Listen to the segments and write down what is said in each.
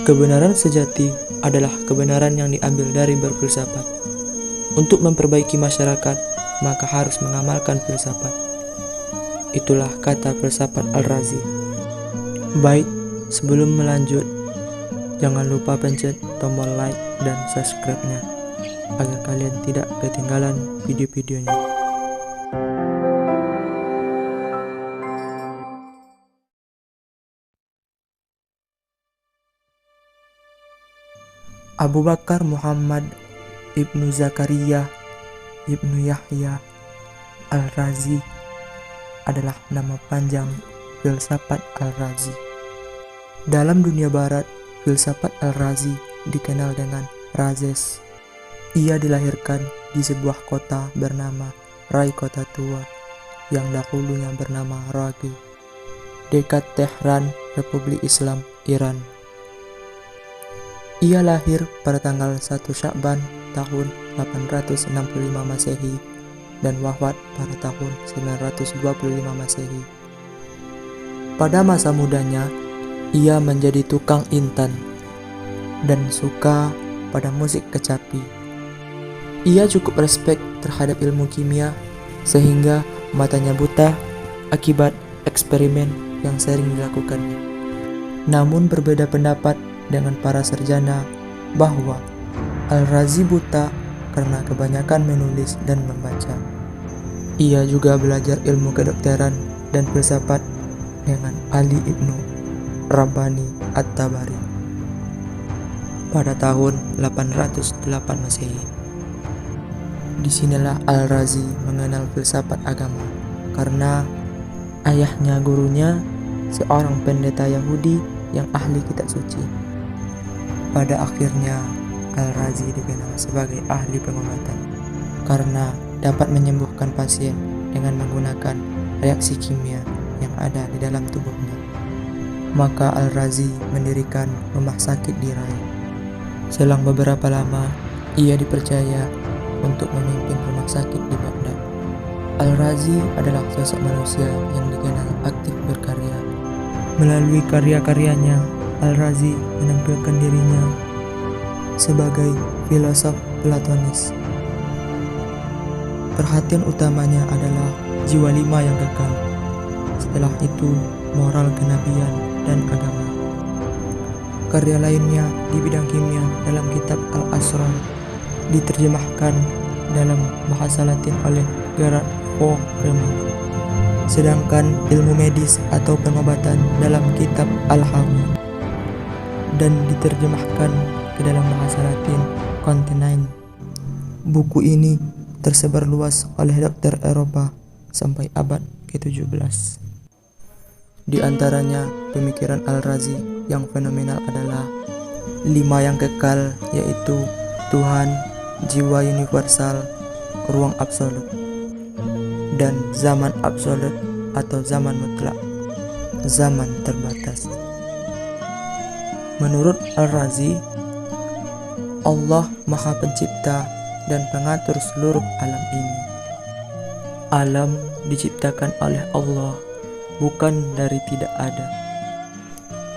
Kebenaran sejati adalah kebenaran yang diambil dari berfilsafat. Untuk memperbaiki masyarakat, maka harus mengamalkan filsafat. Itulah kata filsafat Al-Razi. Baik, sebelum melanjut, jangan lupa pencet tombol like dan subscribe-nya agar kalian tidak ketinggalan video-videonya. Abu Bakar Muhammad Ibnu Zakaria Ibnu Yahya Al-Razi adalah nama panjang filsafat Al-Razi. Dalam dunia barat, filsafat Al-Razi dikenal dengan Razes. Ia dilahirkan di sebuah kota bernama Rai Kota Tua yang dahulunya bernama Ragi, dekat Tehran, Republik Islam Iran. Ia lahir pada tanggal 1 Sya'ban tahun 865 Masehi dan wafat pada tahun 925 Masehi. Pada masa mudanya, ia menjadi tukang intan dan suka pada musik kecapi. Ia cukup respek terhadap ilmu kimia sehingga matanya buta akibat eksperimen yang sering dilakukannya. Namun berbeda pendapat dengan para sarjana bahwa Al-Razi buta karena kebanyakan menulis dan membaca. Ia juga belajar ilmu kedokteran dan filsafat dengan Ali Ibnu Rabbani At-Tabari pada tahun 808 Masehi. Disinilah Al-Razi mengenal filsafat agama karena ayahnya gurunya seorang pendeta Yahudi yang ahli kitab suci. Pada akhirnya, Al-Razi dikenal sebagai ahli pengobatan karena dapat menyembuhkan pasien dengan menggunakan reaksi kimia yang ada di dalam tubuhnya. Maka Al-Razi mendirikan rumah sakit di Rai. Selang beberapa lama, ia dipercaya untuk memimpin rumah sakit di Baghdad. Al-Razi adalah sosok manusia yang dikenal aktif berkarya. Melalui karya-karyanya, Al-Razi menampilkan dirinya sebagai filosof Platonis. Perhatian utamanya adalah jiwa lima yang kekal. Setelah itu, moral kenabian dan agama. Karya lainnya di bidang kimia dalam kitab Al-Asrar diterjemahkan dalam bahasa Latin oleh Gerard Fauchelevent. Sedangkan ilmu medis atau pengobatan dalam kitab Al-Hami dan diterjemahkan ke dalam bahasa Latin Containine. Buku ini tersebar luas oleh dokter Eropa sampai abad ke-17. Di antaranya pemikiran Al-Razi yang fenomenal adalah 5 yang kekal, yaitu Tuhan, jiwa universal, ruang absolut, dan zaman absolut atau zaman mutlak, zaman terbatas. Menurut Al-Razi, Allah Maha Pencipta dan pengatur seluruh alam ini. Alam diciptakan oleh Allah bukan dari tidak ada,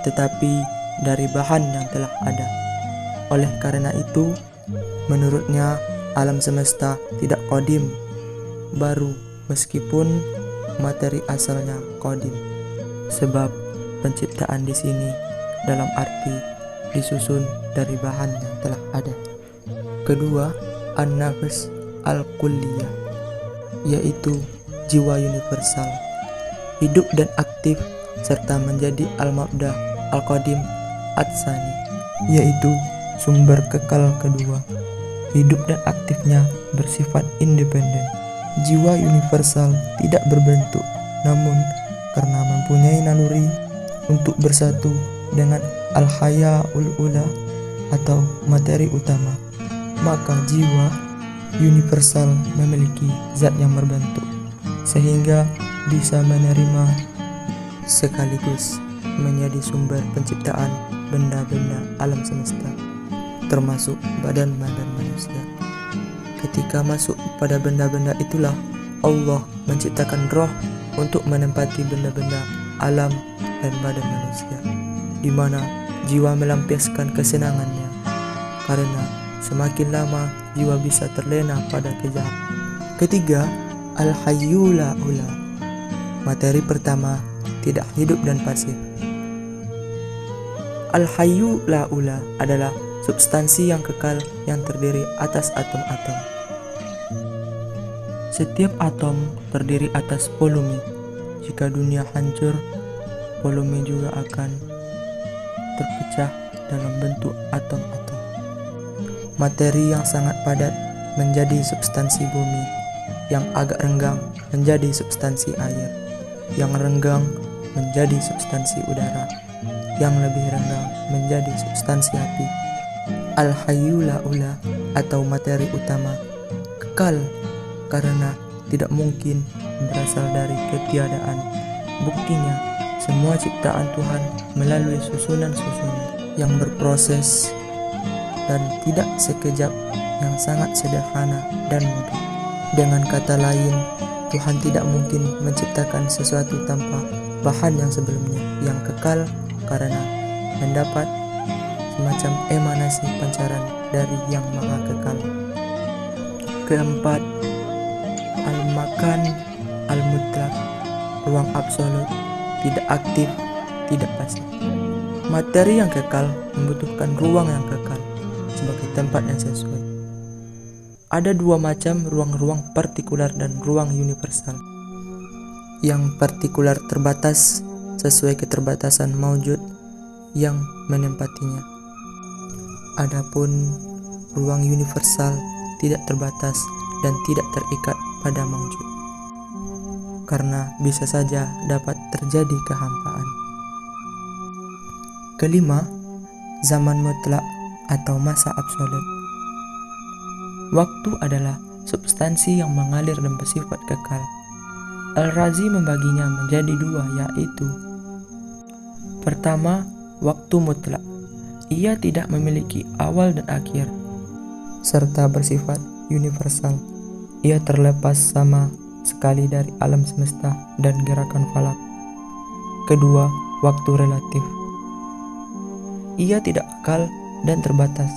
tetapi dari bahan yang telah ada. Oleh karena itu, menurutnya alam semesta tidak qadim, baru, meskipun materi asalnya qadim. Sebab penciptaan di sini dalam arti disusun dari bahan yang telah ada. Kedua, an-nafs al-kulliyah, yaitu jiwa universal, hidup dan aktif serta menjadi al-mabda al-qadim at-tsani, yaitu sumber kekal kedua. Hidup dan aktifnya bersifat independen. Jiwa universal tidak berbentuk, namun karena mempunyai naluri untuk bersatu dengan al-haya'ul ula atau materi utama, maka jiwa universal memiliki zat yang berbentuk sehingga bisa menerima sekaligus menjadi sumber penciptaan benda-benda alam semesta, termasuk badan-badan manusia. Ketika masuk pada benda-benda itulah Allah menciptakan roh untuk menempati benda-benda alam dan badan manusia, di mana jiwa melampiaskan kesenangannya, karena semakin lama jiwa bisa terlena pada kejahatan. Ketiga, al-hayyu la ula. Materi pertama, tidak hidup dan pasif. Al-hayyu la ula adalah substansi yang kekal yang terdiri atas atom-atom. Setiap atom terdiri atas volume. Jika dunia hancur, volume juga akan terpecah dalam bentuk atom-atom. Materi yang sangat padat menjadi substansi bumi, yang agak renggang menjadi substansi air, yang renggang menjadi substansi udara, yang lebih renggang menjadi substansi api. Al-hayyu la ula atau materi utama kekal karena tidak mungkin berasal dari ketiadaan. Buktinya, semua ciptaan Tuhan melalui susunan-susunan yang berproses dan tidak sekejap, yang sangat sederhana dan mudah. Dengan kata lain, Tuhan tidak mungkin menciptakan sesuatu tanpa bahan yang sebelumnya, yang kekal karena mendapat semacam emanasi pancaran dari yang maha kekal. Keempat, al-makan al-mutlak, ruang absolut, tidak aktif, tidak pasif. Materi yang kekal membutuhkan ruang yang kekal sebagai tempat yang sesuai. Ada dua macam ruang-ruang partikular dan ruang universal. Yang partikular terbatas sesuai keterbatasan maujud yang menempatinya. Adapun ruang universal tidak terbatas dan tidak terikat pada maujud, karena bisa saja dapat terjadi kehampaan. Kelima, zaman mutlak atau masa absolut. Waktu adalah substansi yang mengalir dan bersifat kekal. Al-Razi membaginya menjadi dua, yaitu pertama, waktu mutlak. Ia tidak memiliki awal dan akhir, serta bersifat universal. Ia terlepas sama sekali dari alam semesta dan gerakan falak. Kedua, waktu relatif. Ia tidak kekal dan terbatas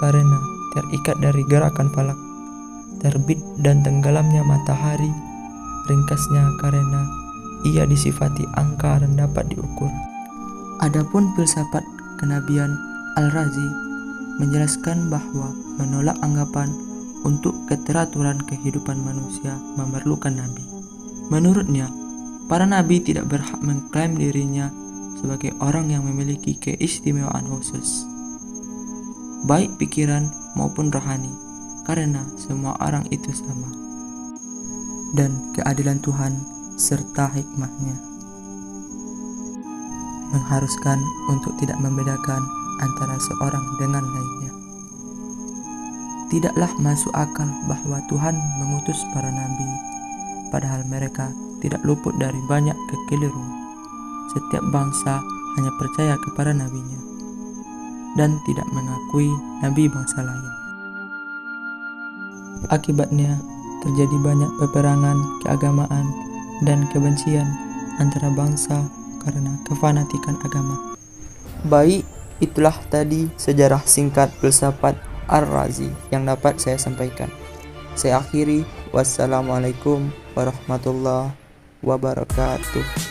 karena terikat dari gerakan falak, terbit dan tenggelamnya matahari, ringkasnya karena ia disifati angka dan dapat diukur. Adapun filsafat kenabian, Al-Razi menjelaskan bahwa menolak anggapan untuk keteraturan kehidupan manusia memerlukan nabi. Menurutnya, para nabi tidak berhak mengklaim dirinya sebagai orang yang memiliki keistimewaan khusus, baik pikiran maupun rohani, karena semua orang itu sama, dan keadilan Tuhan serta hikmahnya mengharuskan untuk tidak membedakan antara seorang dengan lainnya. Tidaklah masuk akal bahwa Tuhan mengutus para nabi, padahal mereka tidak luput dari banyak kekeliruan. Setiap bangsa hanya percaya kepada nabinya dan tidak mengakui nabi bangsa lain. Akibatnya, terjadi banyak peperangan, keagamaan, dan kebencian antara bangsa karena kefanatikan agama. Baik, itulah tadi sejarah singkat filsafat Ar-Razi yang dapat saya sampaikan. Saya akhiri, wassalamualaikum warahmatullahi wabarakatuh.